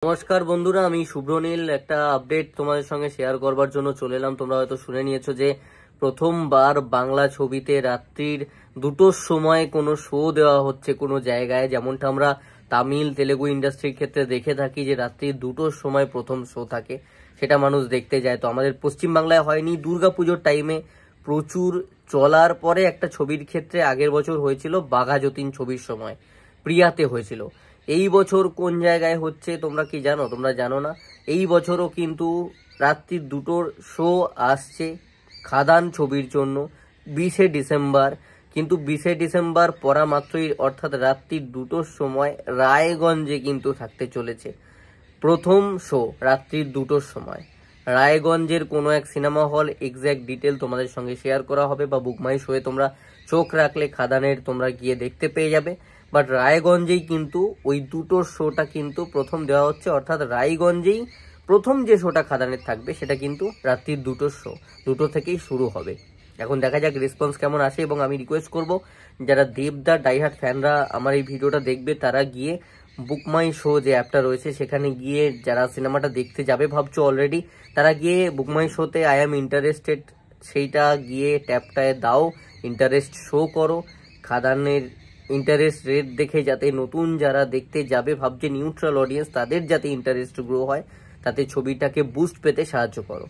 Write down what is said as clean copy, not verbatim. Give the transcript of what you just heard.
নমস্কার বন্ধুরা, আমি শুভ্রনীল একটা আপডেট তোমাদের সঙ্গে শেয়ার করবার জন্য চলে এলাম। তোমরা হয়তো শুনে নিয়েছো যে প্রথমবার বাংলা ছবিতে রাত্রির 2টোর সময় কোনো শো দেওয়া হচ্ছে কোনো জায়গায়, যেমনটা আমরা তামিল তেলেগু ইন্ডাস্ট্রির ক্ষেত্রে দেখে থাকি যে রাত্রির 2টোর সময় প্রথম শো থাকে, সেটা মানুষ দেখতে যায়। তো আমাদের পশ্চিমবাংলায় হয়নি, দুর্গাপুজোর টাইমে প্রচুর চলার পরে একটা ছবির ক্ষেত্রে আগের বছর হয়েছিল বাঘা যতীন ছবির সময়, প্রিয়াতে হয়েছিল। এই বছর কোন জায়গায় হচ্ছে তোমরা কি জানো? তোমরা জানো না। এই বছরও কিন্তু রাত্রি 2টোর শো আসছে খাদান ছবির জন্য 20শে ডিসেম্বর। কিন্তু 20শে ডিসেম্বর পড়া মাত্রই, অর্থাৎ রাত্রি 2টোর সময় রায়গঞ্জে কিন্তু থাকতে চলেছে প্রথম শো রাত্রি 2টোর সময়। রায়গঞ্জের কোনো এক সিনেমা হল, এক্স্যাক্ট ডিটেল তোমাদের সঙ্গে শেয়ার করা হবে, বা বুকমাই শোয়ে তোমরা চোখ রাখলে খাদানের তোমরা গিয়ে দেখতে পেয়ে যাবে। বাট রায়গঞ্জেই কিন্তু ওই 2টোর শোটা কিন্তু প্রথম দেওয়া হচ্ছে, অর্থাৎ রায়গঞ্জেই প্রথম যে শোটা খাদানের থাকবে সেটা কিন্তু রাত্রি 2টোর শো, 2টো থেকেই শুরু হবে। এখন দেখা যাক রেসপন্স কেমন আসে, এবং আমি রিকোয়েস্ট করব যারা দেবদার ডাইহার্ট ফ্যানরা আমার এই ভিডিওটা দেখবে তারা গিয়ে বুকমাই শো যে অ্যাপটা রয়েছে সেখানে গিয়ে, যারা সিনেমাটা দেখতে যাবে ভাবছো অলরেডি, তারা গিয়ে বুকমাই শোতে আই অ্যাম ইন্টারেস্টেড সেইটা গিয়ে ট্যাপটায় দাও, ইন্টারেস্ট শো করো। খাদানের ইন্টারেস্ট রেট দেখে যাতে নতুন যারা দেখতে যাবে ভাবছে নিউট্রাল অডিয়েন্স, তাদের যাতে ইন্টারেস্ট গ্রো হয়, তাতে ছবিটাকে বুস্ট পেতে সাহায্য করো।